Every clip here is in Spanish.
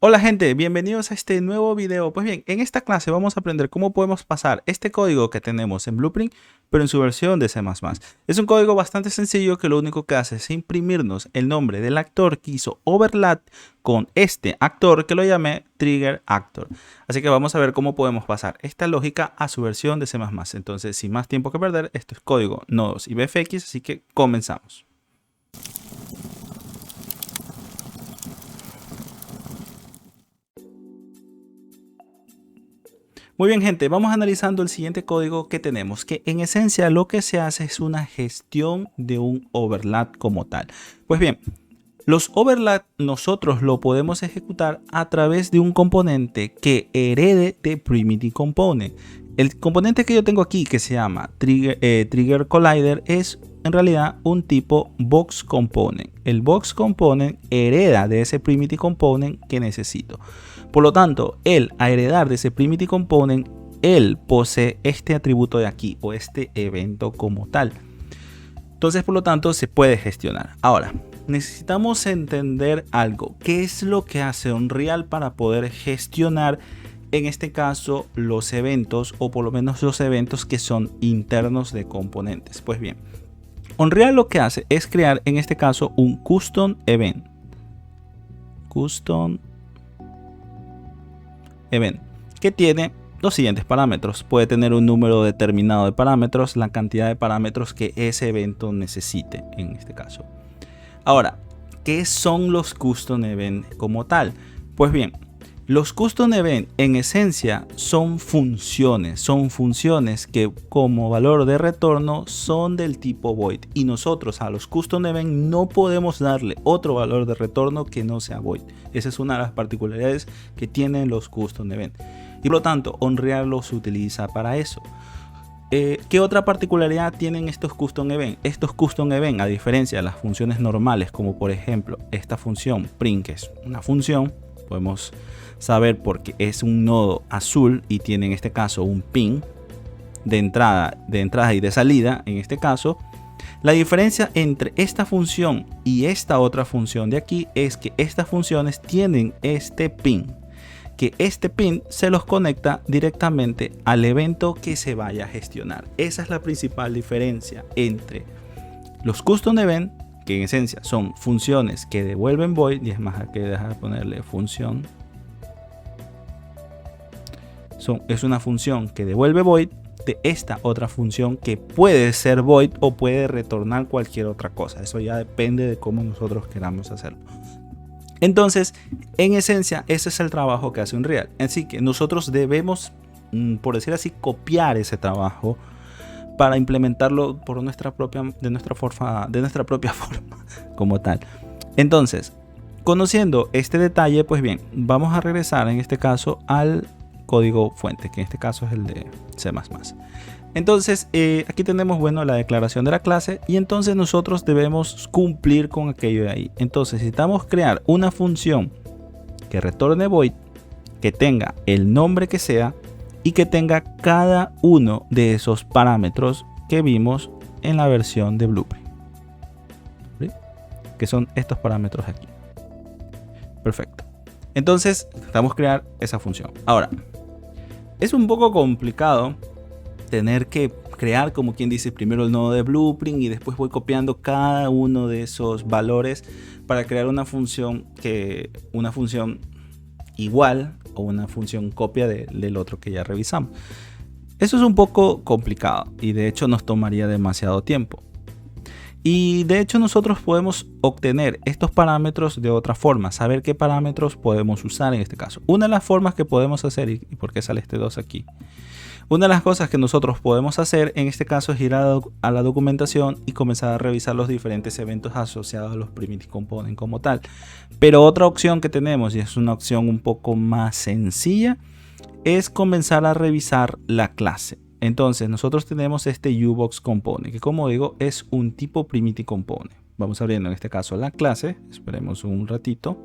Hola gente, bienvenidos a este nuevo video. Pues bien, en esta clase vamos a aprender cómo podemos pasar este código que tenemos en Blueprint, pero en su versión de C++. Es un código bastante sencillo que lo único que hace es imprimirnos el nombre del actor que hizo overlap con este actor que lo llamé Trigger Actor. Así que vamos a ver cómo podemos pasar esta lógica a su versión de C++. Entonces, sin más tiempo que perder, esto es código, nodos y VFX, así que comenzamos. Muy bien, gente, vamos analizando el siguiente código que tenemos, que en esencia lo que se hace es una gestión de un overlap como tal. Pues bien, los overlap nosotros lo podemos ejecutar a través de un componente que herede de Primitive Component. El componente que yo tengo aquí, que se llama Trigger Collider, es en realidad un tipo Box Component. El Box Component hereda de ese Primitive Component que necesito. Por lo tanto, él, a heredar de ese Primitive Component, él posee este atributo de aquí o este evento como tal. Entonces, por lo tanto, se puede gestionar. Ahora, necesitamos entender algo. ¿Qué es lo que hace Unreal para poder gestionar, en este caso, los eventos, o por lo menos los eventos que son internos de componentes? Pues bien, Unreal lo que hace es crear, en este caso, un Custom Event. Custom Event, que tiene los siguientes parámetros. Puede tener un número determinado de parámetros, la cantidad de parámetros que ese evento necesite en este caso. Ahora, ¿qué son los Custom Event como tal? Pues bien, los Custom Event en esencia son funciones que como valor de retorno son del tipo void, y nosotros a los Custom Event no podemos darle otro valor de retorno que no sea void. Esa es una de las particularidades que tienen los Custom Event, y por lo tanto Unreal los utiliza para eso. ¿Qué otra particularidad tienen estos Custom Event? Estos Custom Event, a diferencia de las funciones normales, como por ejemplo esta función print, que es una función, podemos saber porque es un nodo azul y tiene en este caso un pin de entrada y de salida. En este caso, la diferencia entre esta función y esta otra función de aquí es que estas funciones tienen este pin, que este pin se los conecta directamente al evento que se vaya a gestionar. Esa es la principal diferencia entre los Custom Event, que en esencia son funciones que devuelven void, y es más, hay que dejar de ponerle función. Es una función que devuelve void, de esta otra función que puede ser void o puede retornar cualquier otra cosa. Eso ya depende de cómo nosotros queramos hacerlo. Entonces, en esencia, ese es el trabajo que hace Unreal. Así que nosotros debemos, por decir así, copiar ese trabajo para implementarlo de nuestra propia forma como tal. Entonces, conociendo este detalle, pues bien, vamos a regresar en este caso al código fuente, que en este caso es el de C++. Entonces, aquí tenemos, bueno, la declaración de la clase, y entonces nosotros debemos cumplir con aquello de ahí. Entonces, necesitamos crear una función que retorne void, que tenga el nombre que sea y que tenga cada uno de esos parámetros que vimos en la versión de Blueprint, ¿sí? Que son estos parámetros aquí. Perfecto. Entonces, necesitamos crear esa función. Ahora, es un poco complicado tener que crear, como quien dice, primero el nodo de Blueprint y después voy copiando cada uno de esos valores para crear una función igual o una función copia del otro que ya revisamos. Eso es un poco complicado y de hecho nos tomaría demasiado tiempo. Y de hecho nosotros podemos obtener estos parámetros de otra forma, saber qué parámetros podemos usar en este caso. Una de las formas que podemos hacer, y por qué sale este 2 aquí, una de las cosas que nosotros podemos hacer en este caso es ir a la documentación y comenzar a revisar los diferentes eventos asociados a los Primitive Components como tal. Pero otra opción que tenemos, y es una opción un poco más sencilla, es comenzar a revisar la clase. Entonces nosotros tenemos este UBox Component, que como digo es un tipo Primitive Component. Vamos abriendo en este caso la clase, esperemos un ratito.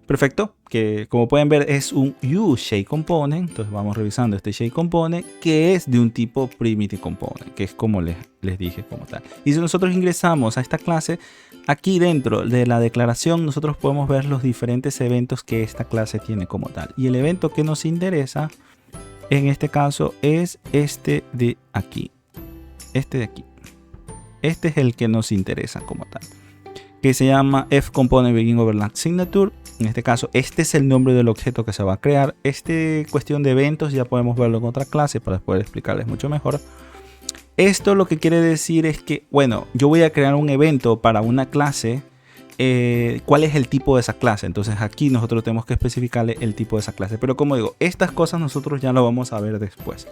Perfecto, que como pueden ver es un useShadeComponent. Entonces vamos revisando este ShadeComponent que es de un tipo PrimityComponent, que es como les dije como tal. Y si nosotros ingresamos a esta clase, aquí dentro de la declaración nosotros podemos ver los diferentes eventos que esta clase tiene como tal. Y el evento que nos interesa en este caso es este de aquí. Este de aquí. Este es el que nos interesa como tal, que se llama fComponentBeginOverlappSignature. En este caso, este es el nombre del objeto que se va a crear. Cuestión de eventos ya podemos verlo en otra clase para poder explicarles mucho mejor. Esto lo que quiere decir es que, bueno, yo voy a crear un evento para una clase. ¿Cuál es el tipo de esa clase? Entonces aquí nosotros tenemos que especificarle el tipo de esa clase. Pero como digo, estas cosas nosotros ya lo vamos a ver después.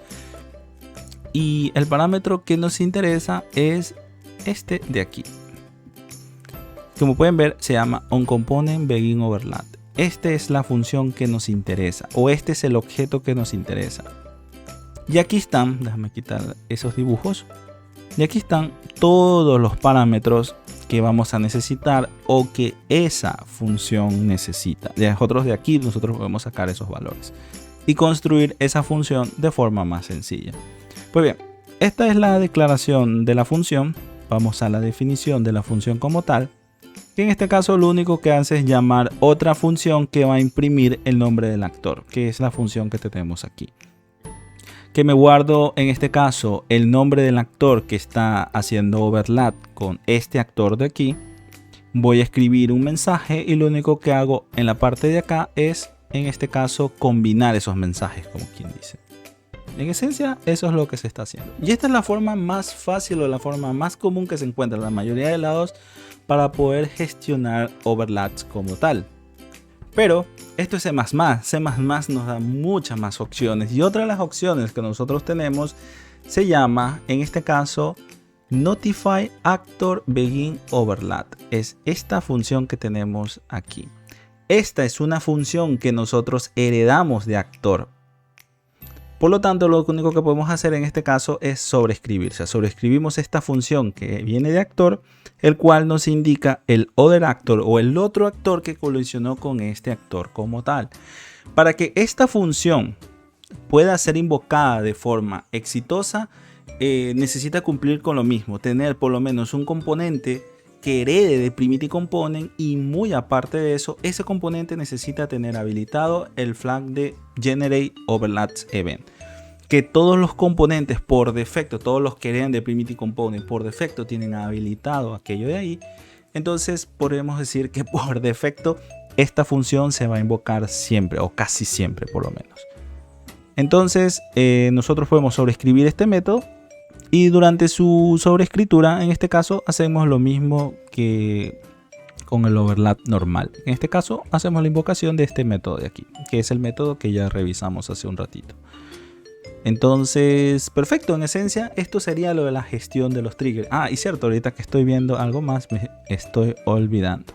Y el parámetro que nos interesa es este de aquí. Como pueden ver, se llama onComponentBeginOverlap. Esta es la función que nos interesa, o este es el objeto que nos interesa. Y aquí están, déjame quitar esos dibujos. Y aquí están todos los parámetros que vamos a necesitar o que esa función necesita. Nosotros de aquí nosotros podemos sacar esos valores y construir esa función de forma más sencilla. Pues bien, esta es la declaración de la función. Vamos a la definición de la función como tal, que en este caso lo único que hace es llamar otra función que va a imprimir el nombre del actor, que es la función que tenemos aquí. Que me guardo en este caso el nombre del actor que está haciendo overlap con este actor de aquí. Voy a escribir un mensaje y lo único que hago en la parte de acá es, en este caso, combinar esos mensajes, como quien dice. En esencia, eso es lo que se está haciendo. Y esta es la forma más fácil o la forma más común que se encuentra en la mayoría de lados para poder gestionar overlaps como tal. Pero esto es C++. C++ nos da muchas más opciones. Y otra de las opciones que nosotros tenemos se llama, en este caso, NotifyActorBeginOverlap. Es esta función que tenemos aquí. Esta es una función que nosotros heredamos de actor. Por lo tanto, lo único que podemos hacer en este caso es sobreescribir. O sea, sobreescribimos esta función que viene de actor, el cual nos indica el other actor o el otro actor que colisionó con este actor como tal. Para que esta función pueda ser invocada de forma exitosa, necesita cumplir con lo mismo, tener por lo menos un componente que herede de PrimityComponent, y muy aparte de eso, ese componente necesita tener habilitado el flag de GenerateOverlappsEvent, que todos los componentes por defecto, todos los que hereden de PrimityComponent por defecto tienen habilitado aquello de ahí. Entonces podemos decir que por defecto esta función se va a invocar siempre o casi siempre por lo menos. Entonces nosotros podemos sobreescribir este método. Y durante su sobreescritura, en este caso, hacemos lo mismo que con el overlap normal. En este caso, hacemos la invocación de este método de aquí, que es el método que ya revisamos hace un ratito. Entonces, perfecto. En esencia, esto sería lo de la gestión de los triggers. Ah, y cierto, ahorita que estoy viendo algo más, me estoy olvidando.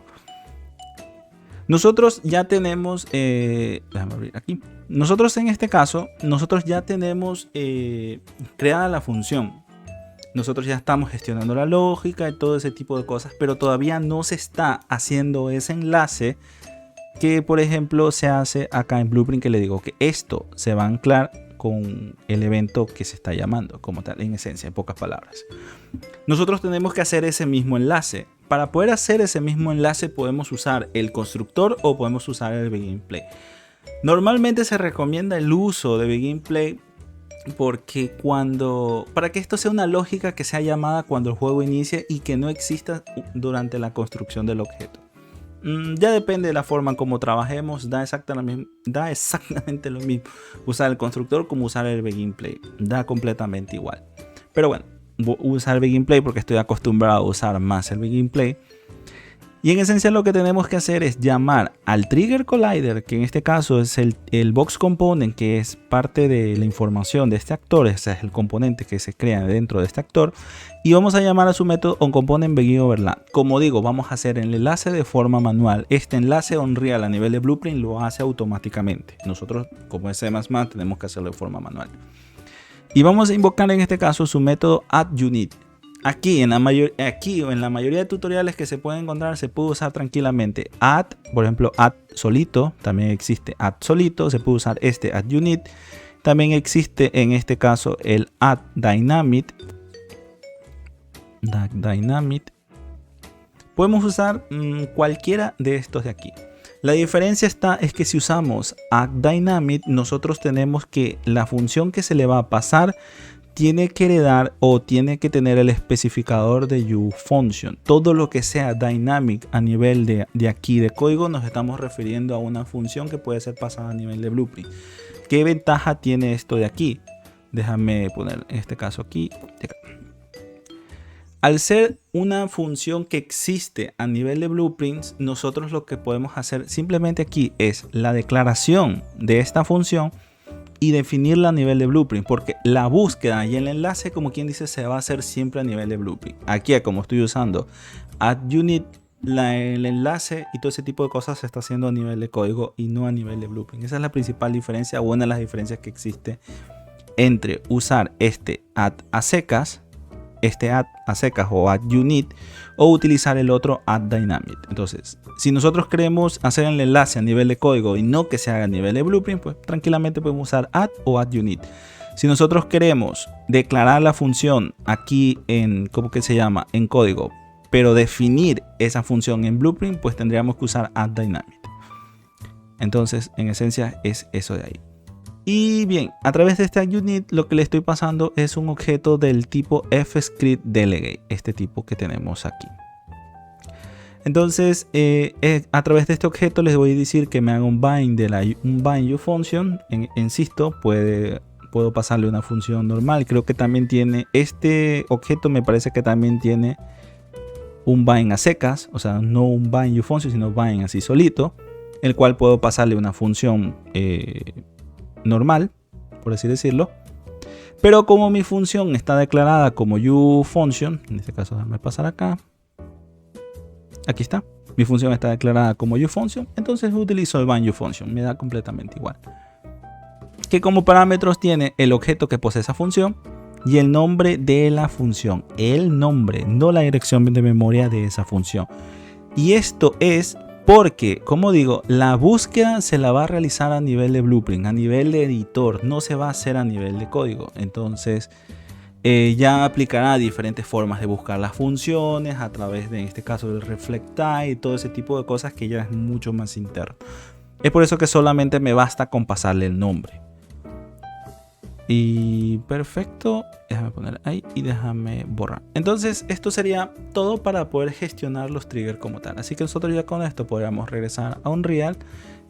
Nosotros ya tenemos, déjame abrir aquí. Nosotros en este caso, nosotros ya tenemos creada la función. Nosotros ya estamos gestionando la lógica y todo ese tipo de cosas, pero todavía no se está haciendo ese enlace que, por ejemplo, se hace acá en Blueprint, que le digo que esto se va a anclar con el evento que se está llamando como tal, en esencia, en pocas palabras. Nosotros tenemos que hacer ese mismo enlace. Para poder hacer ese mismo enlace podemos usar el constructor o podemos usar el BeginPlay. Normalmente se recomienda el uso de BeginPlay porque para que esto sea una lógica que sea llamada cuando el juego inicie y que no exista durante la construcción del objeto. Ya depende de la forma en cómo trabajemos, da exactamente lo mismo usar el constructor como usar el BeginPlay, da completamente igual. Pero bueno, voy a usar el BeginPlay porque estoy acostumbrado a usar más el BeginPlay. Y en esencia lo que tenemos que hacer es llamar al Trigger Collider, que en este caso es el Box Component, que es parte de la información de este actor. Ese es el componente que se crea dentro de este actor. Y vamos a llamar a su método onComponentBeginOverlap. Como digo, vamos a hacer el enlace de forma manual. Este enlace Unreal a nivel de Blueprint lo hace automáticamente. Nosotros, como es C++, tenemos que hacerlo de forma manual. Y vamos a invocar en este caso su método addUnit. Aquí en la mayoría de tutoriales que se pueden encontrar se puede usar tranquilamente add, por ejemplo add solito, también existe add solito, se puede usar este add unit, también existe en este caso el add dynamic. Podemos usar cualquiera de estos de aquí. La diferencia es que si usamos add dynamic, nosotros tenemos que la función que se le va a pasar tiene que heredar o tiene que tener el especificador de uFunction. Todo lo que sea dynamic a nivel de aquí de código, nos estamos refiriendo a una función que puede ser pasada a nivel de blueprint. ¿Qué ventaja tiene esto de aquí? Déjame poner en este caso aquí. Al ser una función que existe a nivel de blueprints, nosotros lo que podemos hacer simplemente aquí es la declaración de esta función y definirla a nivel de blueprint, porque la búsqueda y el enlace, como quien dice, se va a hacer siempre a nivel de blueprint. Aquí, como estoy usando add unit, el enlace y todo ese tipo de cosas se está haciendo a nivel de código y no a nivel de blueprint. Esa es la principal diferencia, o una de las diferencias que existe entre usar este add a secas, o add unit, o utilizar el otro add dynamic. Entonces, si nosotros queremos hacer el enlace a nivel de código y no que se haga a nivel de blueprint, pues tranquilamente podemos usar add o add unit. Si nosotros queremos declarar la función aquí en, ¿cómo que se llama? En código, pero definir esa función en blueprint, pues tendríamos que usar add dynamic. Entonces, en esencia es eso de ahí. Y bien, a través de este unit lo que le estoy pasando es un objeto del tipo fScriptDelegate, este tipo que tenemos aquí. Entonces, a través de este objeto les voy a decir que me haga un bind uFunction. Insisto, puedo pasarle una función normal. Creo que también tiene este objeto, me parece que también tiene un bind a secas, o sea, no un bind uFunction, sino bind así solito, el cual puedo pasarle una función normal, por así decirlo, pero como mi función está declarada como uFunction, en este caso déjame pasar acá, aquí está, mi función está declarada como uFunction, entonces utilizo el bind uFunction, me da completamente igual, que como parámetros tiene el objeto que posee esa función y el nombre de la función, el nombre, no la dirección de memoria de esa función. Y esto es porque, como digo, la búsqueda se la va a realizar a nivel de blueprint, a nivel de editor, no se va a hacer a nivel de código. Entonces ya aplicará diferentes formas de buscar las funciones a través de, en este caso, del reflect type y todo ese tipo de cosas que ya es mucho más interno. Es por eso que solamente me basta con pasarle el nombre. Y perfecto, déjame poner ahí y déjame borrar. Entonces esto sería todo para poder gestionar los triggers como tal. Así que nosotros ya con esto podríamos regresar a Unreal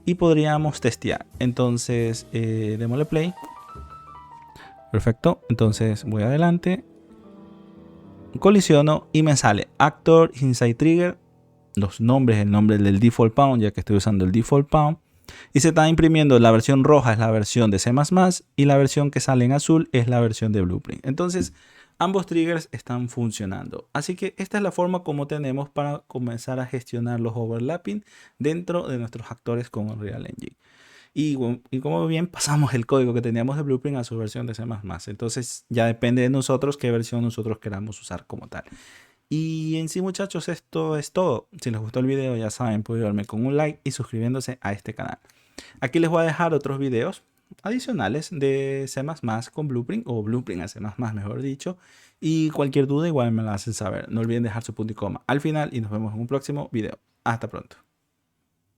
y podríamos testear. Entonces démosle play. Perfecto, entonces voy adelante, colisiono y me sale Actor, Inside Trigger, los nombres, el nombre del default pound, ya que estoy usando el default pound. Y se está imprimiendo, la versión roja es la versión de C++ y la versión que sale en azul es la versión de Blueprint. Entonces ambos triggers están funcionando. Así que esta es la forma como tenemos para comenzar a gestionar los overlapping dentro de nuestros actores con Unreal Engine. Y como bien pasamos el código que teníamos de Blueprint a su versión de C++. Entonces ya depende de nosotros qué versión nosotros queramos usar como tal. Y en sí, muchachos, esto es todo. Si les gustó el video, ya saben, pueden ayudarme con un like y suscribiéndose a este canal. Aquí les voy a dejar otros videos adicionales de C++ con Blueprint, o Blueprint a C++, mejor dicho. Y cualquier duda igual me la hacen saber. No olviden dejar su punto y coma al final y nos vemos en un próximo video. Hasta pronto.